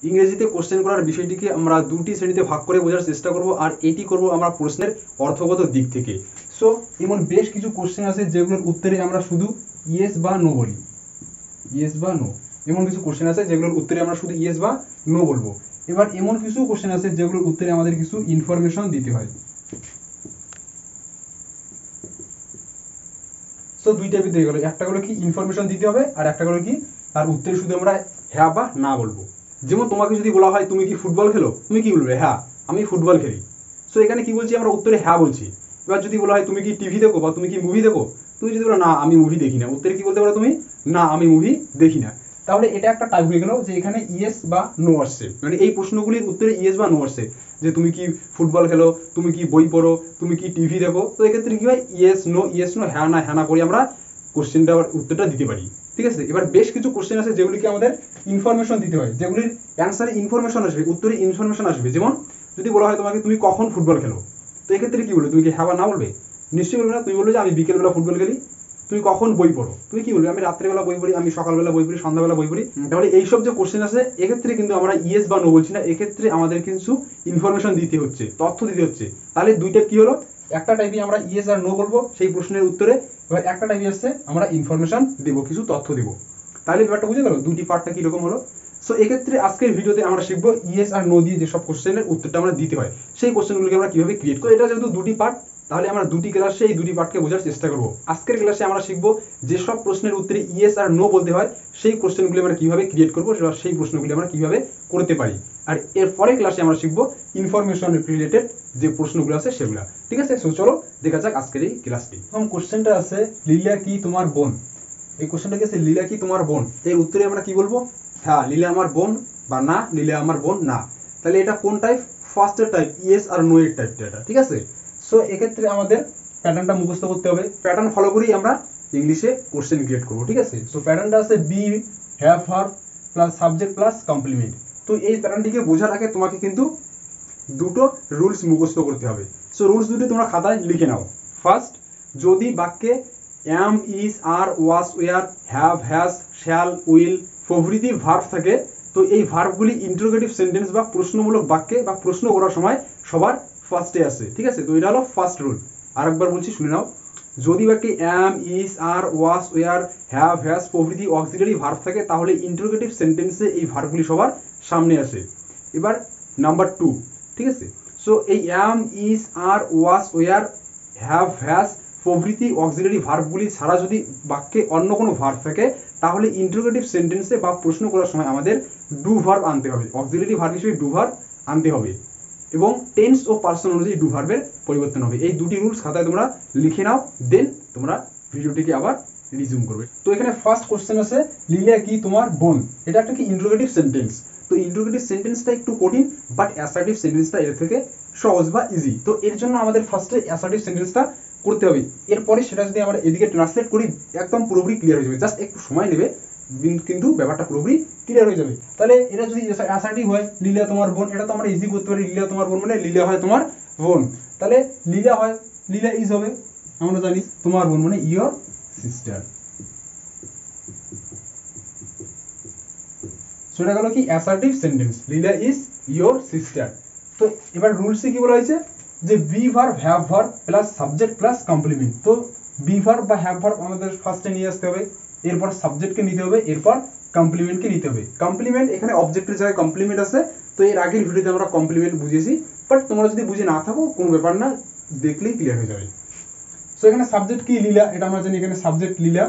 ইংরেজিতে কোশ্চেন করার বিষয়টিকে আমরা দুটি শ্রেণীতে ভাগ করে বোঝার চেষ্টা করব, আর এটি করব আমরা প্রশ্নের অর্থগত দিক থেকে। সো এমন বেশ কিছু কোশ্চেন আছে যেগুলোর উত্তরে আমরা শুধু ইয়েস বা নো বলি, ইয়েস বা নো। এমন কিছু কোশ্চেন আছে যেগুলোর উত্তরে আমরা শুধু ইয়েস বা নো বলবো। এবার এমন কিছু কোশ্চেন আছে যেগুলোর উত্তরে আমাদের কিছু ইনফরমেশন দিতে হয়। সো দুই টাইপের হয়ে গেল, একটা হলো কি ইনফরমেশন দিতে হবে, আর একটা হলো কি তার উত্তরে শুধু আমরা হ্যাঁ বা না বলবো। যেমন তোমাকে যদি বলা হয় তুমি কি ফুটবল খেলো, তুমি কি বলবে? হ্যাঁ আমি ফুটবল খেলি। সো এখানে কি বলছি, আমরা উত্তরে হ্যাঁ বলছি। এবার যদি বলা হয় তুমি কি টিভি দেখো বা তুমি কি মুভি দেখো, তুমি যদি বলো না আমি মুভি দেখি না, উত্তরে কি বলতে পারো তুমি? না আমি মুভি দেখি না। তাহলে এটা একটা টাইপ হয়ে গেল যে এখানে ইয়েস বা নো আসছে, মানে এই প্রশ্নগুলির উত্তরে ইয়েস বা নো আসছে। যে তুমি কি ফুটবল খেলো, তুমি কি বই পড়ো, তুমি কি টিভি দেখো, তো এক্ষেত্রে কি হয় ইয়েস নো হ্যাঁ না করে আমরা কোশ্চেনটার উত্তরটা দিতে পারি। ঠিক আছে, এবার বেশ কিছু কোশ্চেন আছে যেগুলিকে আমাদের ইনফরমেশন দিতে হয়, যেগুলির অ্যান্সারে ইনফরমেশন আসবে, উত্তরে ইনফরমেশন আসবে। যেমন যদি বলা হয় তোমাকে তুমি কখন ফুটবল খেলো, তো এক্ষেত্রে কি বলবে? তুমি কি হ্যাঁ বা না বলবে? নিশ্চয়ই বলবে না, তুমি বলবে যে আমি বিকেলবেলা ফুটবল খেলি। তুমি কখন বই পড়ো, তুমি কি বলবে? আমি রাত্রেবেলা বই পড়ি, আমি সকালবেলা বই পড়ি, সন্ধ্যাবেলা বই পড়ি। তাহলে এইসব যে কোশ্চেন আছে এক্ষেত্রে কিন্তু আমরা ইয়েস বা নো বলছি না, এক্ষেত্রে আমাদের কিছু ইনফরমেশন দিতে হচ্ছে, তথ্য দিতে হচ্ছে। তাহলে দুইটা কি হলো, একটা টাইপে আমরা ইয়েস আর নো বলবো সেই প্রশ্নের উত্তরে, এবার একটা টাইপে আসছে আমরা ইনফরমেশন দেবো, কিছু তথ্য দেবো। তাহলে ব্যাপারটা বুঝে গেল দুটি পার্টটা কিরকম হলো। সো এক্ষেত্রে আজকের ভিডিওতে আমরা শিখবো ইয়েস আর নো দিয়ে যেসব কোশ্চেনের উত্তরটা আমরা দিতে হয় সেই কোশ্চেনগুলোকে আমরা কিভাবে ক্রিয়েট করি। এটা যেহেতু দুটি পার্ট, তাহলে আমরা দুটি ক্লাসে এই দুটি পার্টকে বোঝার চেষ্টা করবো। আজকের ক্লাসে আমরা শিখবো যেসব প্রশ্নের উত্তরে ইয়েস আর নো বলতে হয় সেই কোশ্চেনগুলি আমরা কিভাবে ক্রিয়েট করবো, সেই প্রশ্নগুলি আমরা কিভাবে করতে পারি। আর এর পরের ক্লাসে আমরা শিখবো ইনফরমেশন রিলেটেড যে প্রশ্নগুলো আছে সেগুলো। ঠিক আছে, সো চলো দেখা যাক আজকের এই ক্লাসটি। প্রথম কোশ্চেনটা আছে লীলা কি তোমার বোন। এই কোশ্চেনটা কি আছে, লীলা কি তোমার বোন, এর উত্তরে আমরা কি বলবো? হ্যাঁ লীলা আমার বোন, বা না লীলা আমার বোন না। তাহলে এটা কোন টাইপ? ফার্স্টের টাইপ, ইয়েস আর নো এর টাইপটা এটা। ঠিক আছে, সো এক্ষেত্রে আমাদের প্যাটার্নটা মুখস্থ করতে হবে, প্যাটার্ন ফলো করেই আমরা ইংলিশে কোশ্চেন ক্রিয়েট করবো। ঠিক আছে, সো প্যাটার্নটা আছে be have verb plus subject plus complement. তো এই প্যাটার্নটিকে বোঝার আগে তোমাকে কিন্তু দুটো রুলস মুখস্থ করতে হবে। সো রুলস দুটো তোমরা খাতায় লিখে নাও। ফার্স্ট, যদি বাক্যে am is are was were have has shall will প্রভৃতি ভার্ব থাকে, তো এই ভার্বগুলি ইন্টারোগেটিভ সেন্টেন্স বা প্রশ্নমূলক বাক্যে বা প্রশ্ন করার সময় সবার ফার্স্টে আসে। ঠিক আছে, তো এটা হলো ফার্স্ট রুল। আরেকবার বলছি শুনে নাও, যদি বাক্যে am is are was were have has প্রভৃতি অক্সিলারি ভার্ব থাকে তাহলে ইন্টারোগেটিভ সেন্টেন্সে এই ভার্বগুলি সবার সামনে আসে। এবার নাম্বার 2, ঠিক আছে, সো এই am is are was were have has প্রভৃতি অক্সিলারি ভার্বগুলি ছাড়া যদি বাক্যে অন্য কোনো ভার্ব থাকে তাহলে ইন্টারোগেটিভ সেন্টেন্সে বা প্রশ্ন করার সময় আমাদের ডু ভার্ব আনতে হবে, অক্সিলারি ভার্ব হিসেবে ডু ভার্ব আনতে হবে, এবং টেন্স ও পার্সন অনুযায়ী ডু ভার্বের পরিবর্তন হবে। এই দুটি রুলস খাতায় তোমরা লিখে নাও, দেন তোমরা ভিডিওটিকে আবার রিজিউম করবে। তো এখানে ফার্স্ট কোশ্চেন আছে লীলা কি তোমার বোন, এটা একটা কি ইন্টারোগেটিভ সেন্টেন্স। তো ইন্টারোগেটিভ সেন্টেন্সটা একটু কঠিন, বাট অ্যাসার্টিভ সেন্টেন্সটা এর থেকে সহজ বা ইজি। তো এর জন্য আমাদের ফার্স্টে অ্যাসার্টিভ সেন্টেন্সটা করতে হবে, এরপরে সেটা যদি আমরা এদিকে ট্রান্সলেট করি একদম পুরোপুরি ক্লিয়ার হয়ে যাবে। জাস্ট একটু সময় নেবে, কিন্তু ব্যাপারটা পুরোপুরি ক্লিয়ার হয়ে যাবে। তাহলে এটা যদি অ্যাসার্টিভ হয় লীলা তোমার বোন, এটা তো আমরা ইজি করতে পারি। লীলা তোমার বোন মানে লীলা হয় তোমার বোন, তাহলে লীলা হয় লীলা ইজ হবে, আমরা জানি তোমার বোন মানে ইয়োর সিস্টার। সেটা গেল কি assertive sentence, Leela is your sister. তো এবার রুলসে কি বলা হয়েছে যে be verb have verb plus subject plus complement. তো বি ভার্ব বা হ্যাভ ভার্ব আমাদের ফার্স্টে নিয়ে আসতে হবে, এরপর সাবজেক্টকে নিতে হবে, এরপর কমপ্লিমেন্টকে নিতে হবে। কমপ্লিমেন্ট এখানে অবজেক্টের জায়গায় কমপ্লিমেন্ট আছে, তো এর আগের ভিডিওতে আমরা কমপ্লিমেন্ট বুঝিয়েছি, বাট তোমরা যদি বুঝে না থাকো কোনো ব্যাপার না, দেখলেই ক্লিয়ার হয়ে যাবে। সো এখানে সাবজেক্ট কি লীলা, এটা আমরা জানি এখানে সাবজেক্ট লীলা,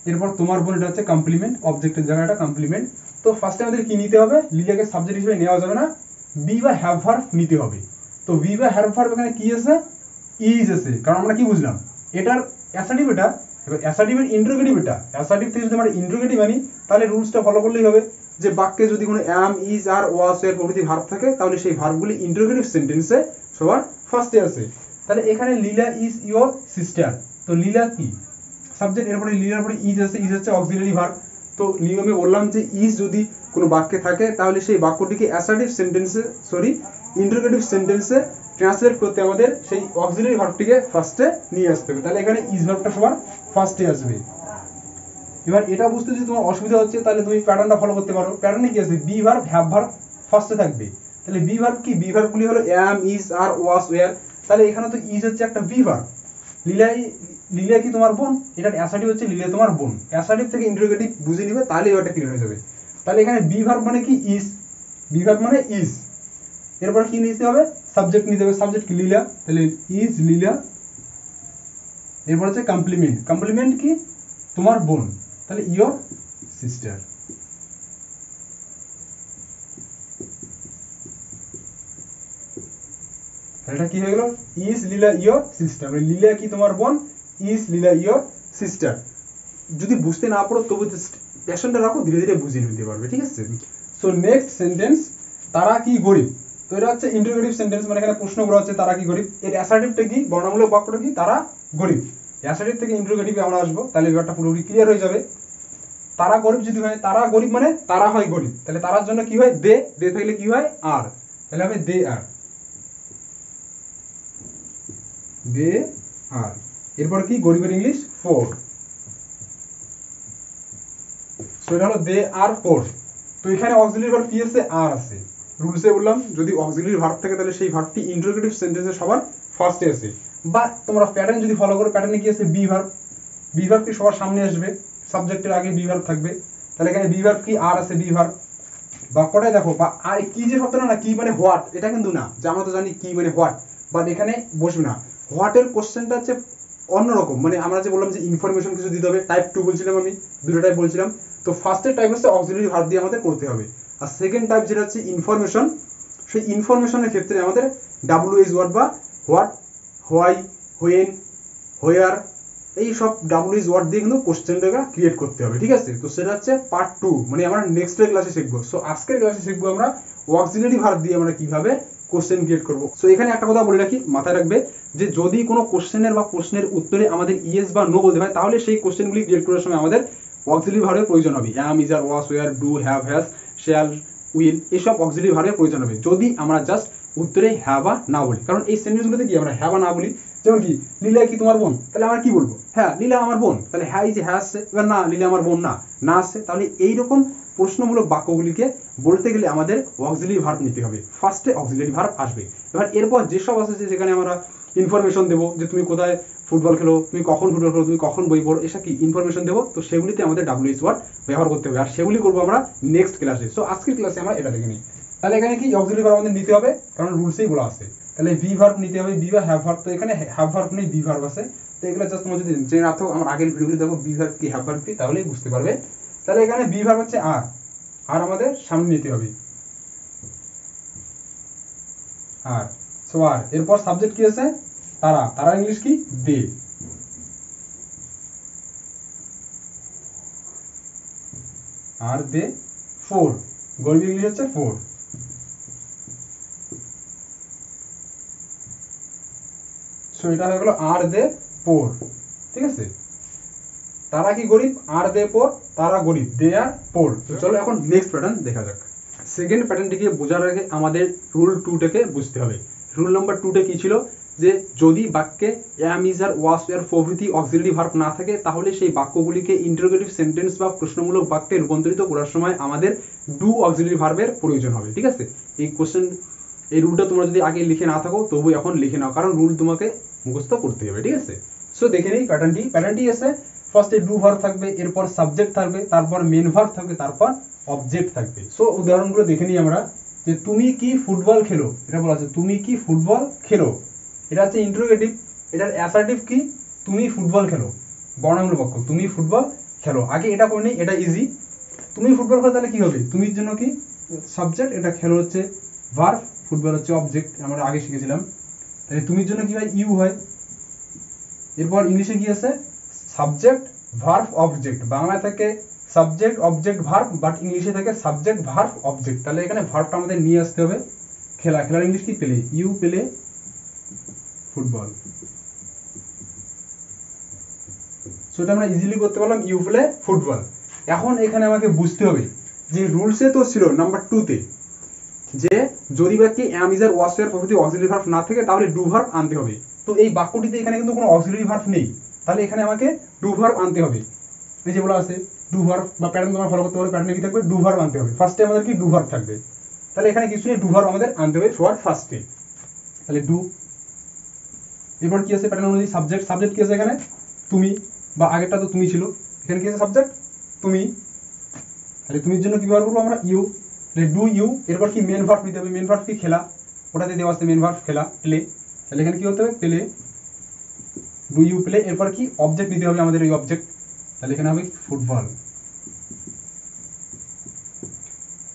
এরপর তোমার বোন এটা হচ্ছে কমপ্লিমেন্ট, অবজেক্টের জায়গাটা কমপ্লিমেন্ট। তো ফার্স্টে আমাদের কি নিতে হবে, লীলাকে সাবজেক্ট হিসেবে নেওয়া যাবে না, বি বা হ্যাভ ভার্ব নিতে হবে। তো বি বা হ্যাভ ভার্ব এখানে কি আছে, ইজ আছে, কারণ আমরা কি বুঝলাম এটার অ্যাসার্টিভ এটা, এবার অ্যাসার্টিভের ইন্টারোগেটিভ এটা, অ্যাসার্টিভ থেকে যদি আমরা ইন্টারোগেটিভ আনি তাহলে রুলসটা ফলো করলেই হবে যে বাক্যে যদি কোনো অ্যাম ইজ আর ওয়াজ এর প্রভৃতি ভার্ব থাকে তাহলে সেই ভার্বগুলি ইন্টারোগেটিভ সেন্টেন্সে সবার ফার্স্টে আছে। তাহলে এখানে লীলা ইজ ইয়োর সিস্টার, তো লীলা কি সাবজেক্ট, এরপরে লীলার পরে ইজ আছে, ইজ হচ্ছে অক্সিলারি ভার্ব। তো নিয়মে বললাম যে ইজ যদি কোনো বাক্যে থাকে তাহলে সেই বাক্যটিকে অ্যাসার্টিভ সেন্টেন্সে ইন্টারোগেটিভ সেন্টেন্সে ট্রান্সলেট করতে আমাদের সেই অক্সিলারি ভার্বটিকে ফার্স্টে নিয়ে আসতে হবে। তাহলে এখানে ইজ ভার্বটা সবার ফার্স্টে আসবে। এবার এটা বুঝতে যদি তোমার অসুবিধা হচ্ছে তাহলে তুমি প্যাটার্নটা ফলো করতে পারো। প্যাটার্নে কি আছে, বি ভার্ব হ্যাভ ভার্ব ফার্স্টে থাকবে। তাহলে বি ভার্ব কি, বি ভার্বগুলি হলো অ্যাম, ইজ, আর, ওয়াজ, ওয়্যার। তাহলে এখানে তো ইজ হচ্ছে একটা বি ভার্ব। লিলা কি তোমার বোন, এটার অ্যাসার্টিভ হচ্ছে লিলা তোমার বোন। অ্যাসার্টিভ থেকে ইন্টারোগেটিভ বুঝে নিবে, তাহলে এবারটা ক্লিয়ার হয়ে যাবে। তাহলে এখানে বি ভার্ব মানে কি, ইজ। বি ভার্ব মানে ইজ। এরপর কি নিতে হবে, সাবজেক্ট নিতে হবে। সাবজেক্ট কি, লীলা, তাহলে ইজ লীলা। এরপর হচ্ছে কমপ্লিমেন্ট। কমপ্লিমেন্ট কি, তোমার বোন, তাহলে ইয়োর সিস্টার। এটা কি হয়ে গেল, ইজ লীলা ইয়োর সিস্টার। লীলা কি তোমার বোন, ইজ লীলা ইয়োর সিস্টার। যদি বুঝতে না পারো তবু প্যাশনটা রাখো, ধীরে ধীরে বুঝিয়ে নিতে পারবে, ঠিক আছে। সো নেক্সট সেন্টেন্স, তারা কি গরিব। তো এটা হচ্ছে ইন্টারোগেটিভ সেন্টেন্স, মানে এখানে প্রশ্ন করা হচ্ছে তারা কি গরিব। এর অ্যাসার্টিভটা কি, বর্ণমূলক বাক্যটা কি, তারা গরিব। অ্যাসার্টিভ থেকে ইন্টারোগেটিভে আমরা আসবো, তাহলে ব্যাপারটা পুরোপুরি ক্লিয়ার হয়ে যাবে। তারা গরিব যদি হয়, তারা গরিব মানে তারা হয় গরিব, তাহলে তারার জন্য কি হয়, দে। দে থাকলে কি হয়, আর, তাহলে হবে দে আর। দে আর। এরপর কি, গরিবের ইংলিশ ফোর। সো এটা হলো দে আর ফোর। তো এখানে অক্সিলারি ভার্ব কি আছে, আর আছে। রুলসে বললাম যদি অক্সিলারি ভার্ব থাকে তাহলে সেই ভার্বটি ইন্টারোগেটিভ সেন্টেন্সে সবার ফার্স্টে আছে। বা তোমরা প্যাটার্ন যদি ফলো করো, প্যাটার্নে কি আছে, বি ভার্ব। বি ভার্ব কি সবার সামনে আসবে, সাবজেক্টের আগে বি ভার্ব থাকবে। তাহলে এখানে বি ভার্ব কি, আর আছে বি ভার্ব। বাক্যটাই দেখো, বা আর কি যে শব্দটা না, কি মানে হোয়াট, এটা কিন্তু না, যে আমরা তো জানি কি মানে হোয়াট, বাট এখানে বসবে না। হোয়াটের কোশ্চেনটা হচ্ছে অন্যরকম, মানে আমরা যে বললাম যে ইনফরমেশন কিছু দিতে হবে, টাইপ 2 বলছিলাম আমি, দুটো টাইপ বলছিলাম। তো ফার্স্টের টাইপ হচ্ছে অক্সিলারি ভার্ব দিয়ে আমাদের করতে হবে। আর সেকেন্ড টাইপ যেটা হচ্ছে ইনফরমেশন, সেই ইনফরমেশনের ক্ষেত্রে আমাদের ডাব্লিউএইচ ওয়ার্ড বা হোয়াট, হোয়াই, হোয়েন, হোয়ার, এই সব ডাব্লিউএইচ ওয়ার্ড দিয়ে কিন্তু কোশ্চেনটা ক্রিয়েট করতে হবে, ঠিক আছে। তো সেটা হচ্ছে পার্ট 2, মানে আমরা নেক্সট ক্লাসে শিখবো। সো আজকের ক্লাসে শিখবো আমরা অক্সিলারি ভার্ব দিয়ে আমরা কিভাবে কোশ্চেন ক্রিয়েট করবো। সো এখানে একটা কথা বলে রাখি, মাথায় রাখবে যে যদি কোনো কোশ্চেনের বা প্রশ্নের উত্তরে আমাদের ইয়েস বা নো বলতে হয়, তাহলে সেই কোশ্চেনগুলি ক্রিয়েট করার সময় আমাদের অক্সিলারি ভার্বের প্রয়োজন হবে। Am, is, are, was, were, do, have, has, shall, will, এইসব অক্সিলারি ভার্বের প্রয়োজন হবে যদি আমরা জাস্ট উত্তরে হ্যাঁ বা না বলি। কারণ এই সেন্টেন্সগুলোতে কি আমরা হ্যাঁ বা না বলি। যেমন কি, লীলা কি তোমার বোন, তাহলে আমরা কি বলবো, হ্যাঁ লীলা আমার বোন, তাহলে হ্যাঁ এই যে হ্যাঁ আসছে। এবার না, লীলা আমার বোন না, না আসছে। তাহলে এইরকম প্রশ্নমূলক বাক্যগুলিকে বলতে গেলে আমাদের অক্সিলারি ভার্ব নিতে হবে, ফার্স্টে অক্সিলারি ভার্ব আসবে। এবার এরপর যেসব আছে যেখানে আমরা ইনফরমেশন দেবো, যে তুমি কোথায় ফুটবল খেলো, তুমি কখন ফুটবল খেলো, তুমি কখন বই পড়ো, এসব কি ইনফরমেশন দেবো। তো সেগুলিতে আমাদের ডাব্লিউএইচ ওয়ার্ড ব্যবহার করতে হবে, আর সেগুলি করবো আমরা নেক্সট ক্লাসে। সো আজকের ক্লাসে আমরা এটা দেখে নিই। তাহলে এখানে কি অক্সিলারি ভার্ব আমাদের নিতে হবে, কারণ রুলসেই বলা আছে। তাহলে ভি ভার্ব নিতে হবে, বি বা হ্যাভ ভার্ব। তো এখানে হ্যাভ ভার্ব নেই, বি ভার্ব আছে। তো এগুলো জাস্ট তোমরা যদি জেনে রাখো, আমার আগের ভিডিওগুলি দেখো বি ভার্ব কি হ্যাভ ভার্ব কি, তাহলেই বুঝতে পারবে। তাহলে এখানে বি ভার্ব হচ্ছে আর, আর আমাদের সামনে নিতে হবে আর। সো আর, এরপর সাবজেক্ট কি আছে, তারা। তারা ইংলিশ কি, দে। আর দে ফোর, গরিব ইংলিশ হচ্ছে ফোর। সো এটা হয়ে গেল আর দে পোর, ঠিক আছে। তারা কি গরিব, আর দে পোর, তারা গরিব, দে আর পোর। তো চলো এখন নেক্সট প্যাটার্ন দেখা যাক। সেকেন্ড প্যাটার্নটিকে বোঝার আগে আমাদের রুল 2টাকে বুঝতে হবে। রুল নাম্বার 2টা কি ছিল, যে যদি বাক্যে অ্যাম, ইজ, আর, ওয়াজ, ওয়্যার প্রভৃতি অক্সিলারি ভার্ব না থাকে, তাহলে সেই বাক্যগুলিকে ইন্টারোগেটিভ সেন্টেন্স বা প্রশ্নমূলক বাক্যে রূপান্তরিত করার সময় আমাদের ডু অক্সিলারি ভার্বের প্রয়োজন হবে, ঠিক আছে। এই রুলটা তোমরা যদি আগে লিখে না থাকো তবু এখন লিখে নাও, কারণ রুল তোমাকে মুখস্থ করতে হবে, ঠিক আছে। সো দেখে নিই প্যাটার্নটি আছে। ফার্স্টে ডু ভার্ব থাকবে, এরপর সাবজেক্ট থাকবে, তারপর মেন ভার্ব থাকবে, তারপর অবজেক্ট থাকবে। সো উদাহরণগুলো দেখে নিই আমরা। যে তুমি কি ফুটবল খেলো, এটা বলা আছে তুমি কি ফুটবল খেলো, এটা হচ্ছে ইন্টারোগেটিভ। এটার অ্যাসার্টিভ কি, তুমি ফুটবল খেলো, বর্ণমূলক বাক্য, তুমি ফুটবল খেলো। আগে এটা করে নিই, এটা ইজি। তুমি ফুটবল খেলো, তাহলে কি হবে, তুমির জন্য কি সাবজেক্ট, এটা খেলো হচ্ছে ভার্ব, ফুটবল হচ্ছে অবজেক্ট, আমরা আগে শিখেছিলাম। তাহলে তুমির জন্য কি হয়, ইউ হয়। এরপর ইংলিশে কি আছে, সাবজেক্ট ভার্ব অবজেক্ট। বাংলায় থাকে সাবজেক্ট অবজেক্ট ভার্ব, বাট ইংলিশে থাকে সাবজেক্ট ভার্ব অবজেক্ট। তাহলে এখানে ভার্বটা আমাদের নিয়ে আসতে হবে। খেলা, খেলার ইংলিশ কি, play, you play football. So এটা আমরা ইজিলি করতে পারলাম, ইউ প্লে ফুটবল। এখন এখানে আমাকে বুঝতে হবে যে রুলসে তো ছিল নাম্বার 2তে, যে যদি বাক্যে অ্যাম, ইজ, আর, ওয়াজ, ওয়্যার প্রভৃতি অক্সিলারি ভার্ব না থাকে তাহলে ডু ভার্ব আনতে হবে। তো এই বাক্যটিতে এখানে কিন্তু কোনো অক্সিলারি ভার্ব নেই, তাহলে এখানে আমাকে ডু ভার্ব আনতে হবে। এই যে বলা আছে ডু ভার্ব বা প্যাটার্ন তোমরা ফলো করতে পারো, প্যাটার্নে কি থাকবে, ডু ভার্ব আনতে হবে। ফার্স্টে আমাদের কি ডু ভার্ব থাকবে, তাহলে এখানে কিছু নেই, ডু ভার্ব আমাদের আনতে হবে সবার ফার্স্টে, তাহলে ডু। এরপর কি আছে প্যাটার্ন অনুযায়ী সাবজেক্ট, সাবজেক্ট কি আছে এখানে তুমি, বা আগেরটা তো তুমি ছিল, এখানে কি আছে সাবজেক্ট তুমি, তাহলে তুমির জন্য কি ব্যবহার করবো আমরা ইউ, তাহলে ডু ইউ। এরপর কি মেন ভার্ব নিতে হবে, মেন ভার্ব কি খেলা, ওটাতে দেওয়া আছে মেন ভার্ব খেলা, প্লে, তাহলে এখানে কি হতে হবে প্লে, ডু ইউ প্লে। এরপর কি অবজেক্ট নিতে হবে আমাদের, এই অবজেক্ট, তাহলে এখানে হবে ফুটবল।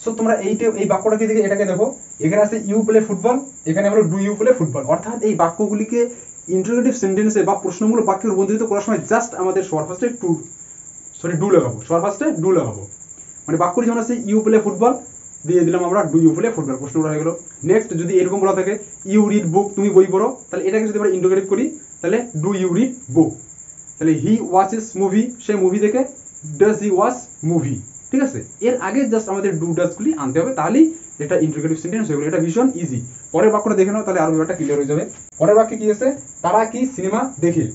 সো তোমরা এই বাক্যটাকে দিকে এটাকে দেখো, এখানে আছে ইউ প্লে ফুটবল, এখানে হলো ডু ইউ প্লে ফুটবল। অর্থাৎ এই বাক্যগুলিকে ইন্টারোগেটিভ সেন্টেন্সে বা প্রশ্নমূলক বাক্যে রূপান্তরিত করার সময় জাস্ট আমাদের সবার ফার্স্টে ডু লাগাবো, সবার ফার্স্টে ডু লাগাবো, মানে বাক্যটি যেমন আছে ইউ প্লে ফুটবল দিয়ে দিলাম আমরা ডু ইউ প্লে ফুটবল, প্রশ্ন করা হয়ে গেল। নেক্সট যদি এরকম বলা থাকে ইউ রিড বুক, তুমি বই পড়ো, তাহলে এটাকে যদি আমরা ইন্টারোগেটিভ করি তাহলে ডু ইউ রিড বুক। তাহলে হি ওয়াচেস মুভি, সে মুভি দেখে, ডাজ হি ওয়াচ মুভি, ঠিক আছে। এর আগে জাস্ট আমাদের ডু ডাজগুলি আনতে হবে, তাহলেই এটা ইন্টারোগেটিভ সেন্টেন্স হয়ে গেল। এটা ভীষণ ইজি। পরের বাক্যটা দেখে নাও, তাহলে আরো ব্যাপারটা ক্লিয়ার হয়ে যাবে। পরের বাক্যে কি আছে, তারা কি সিনেমা দেখে,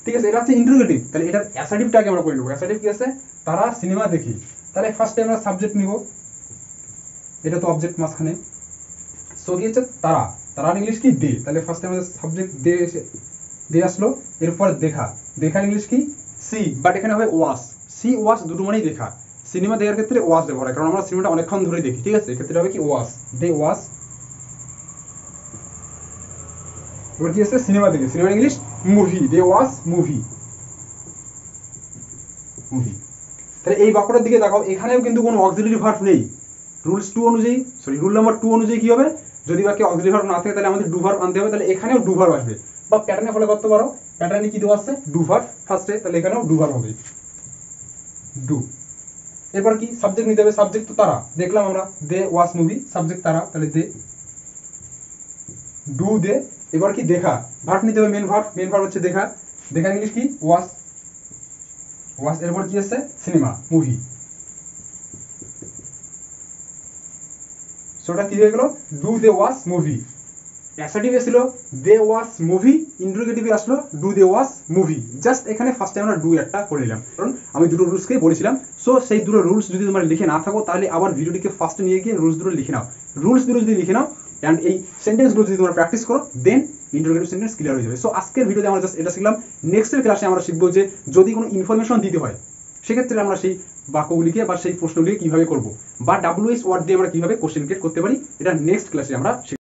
ঠিক আছে, এটা হচ্ছে ইন্টারোগেটিভ, তাহলে এটার অ্যাসার্টিভটাকে আমরা করে নেবো। অ্যাসার্টিভ কি আছে, তারা সিনেমা দেখি, তাহলে ফার্স্টে আমরা সাবজেক্ট নিব, এটা তো অবজেক্ট মাঝখানে, সো কি হচ্ছে তারা, তারা ইংলিশ কি দে, তাহলে ফার্স্টে আমাদের সাবজেক্ট দে আসলো। এরপর দেখা, দেখা ইংলিশ কি সি, বাট এখানে হবে ওয়াচ, সি ওয়াচ দুটো মানেই দেখা। সিনেমা দেখার ক্ষেত্রে ওয়াচ ব্যবহার হয়, কারণ আমরা সিনেমাটা অনেকক্ষণ ধরে দেখি, ঠিক আছে, এক্ষেত্রে হবে কি ওয়াচ, দে ওয়াচ। এবার কি আছে সিনেমা দেখে, cinema English movie, they watch movie, movie. তাহলে এই বাক্যটার দিকে দেখাও, এখানেও কিন্তু কোনো অক্সিলারি ভার্ব নেই। রুল নাম্বার 2 অনুযায়ী কি হবে, যদি বাক্যে অক্সিলারি ভার্ব না থাকে তাহলে আমাদের ডু ভার্ব আনতে হবে, তাহলে এখানেও ডু ভার্ব আসবে, বা প্যাটার্নে ফলো করতে পারো, প্যাটার্নে কি দেওয়া আছে ডু ভার্ব ফার্স্টে, তাহলে এখানেও ডু ভার্ব হবে ডু। এরপর কি সাবজেক্ট নিতে হবে, সাবজেক্ট তো তারা, দেখলাম আমরা দে ওয়াচ মুভি, সাবজেক্ট তারা, তাহলে দে, ডু দে। এবার কি দেখা, ভার্ব নিতে হবে মেন ভার্ব, মেন ভার্ব হচ্ছে দেখা, দেখা ইংলিশ কি ওয়াচ, ওয়াচ। এরপর কি আছে সিনেমা মুভি, সোটা কি হয়ে গেল ডু দে ওয়াচ মুভি। অ্যাসার্টিভে ছিল দে ওয়াচ মুভি, ইন্টারোগেটিভে আসলো do they watch movie. Just এখানে ফার্স্টে আমরা ডু একটা করে নিলাম, কারণ আমি দুটো রুলসকেই বলেছিলাম। সো সেই দুটো রুলস যদি তোমরা লিখে না থাকো তাহলে আবার ভিডিওটিকে ফার্স্টে নিয়ে গিয়ে রুলস দুটো লিখে নাও, রুলস দুটো যদি লিখে নাও অ্যান্ড এই সেন্টেন্সগুলো যদি তোমরা প্র্যাকটিস করো, দেন ইন্টারোগেটিভ সেন্টেন্স ক্লিয়ার হয়ে যাবে। সো আজকের ভিডিওতে আমরা জাস্ট এটা শিখলাম। নেক্সটের ক্লাসে আমরা শিখবো যে যদি কোনো ইনফরমেশন দিতে হয় সেক্ষেত্রে আমরা সেই বাক্যগুলিকে বা সেই প্রশ্নগুলিকে কিভাবে করবো, বা WH ওয়ার্ড দিয়ে আমরা কিভাবে কোশ্চেন ক্রিয়েট করতে পারি, এটা নেক্সট ক্লাসে আমরা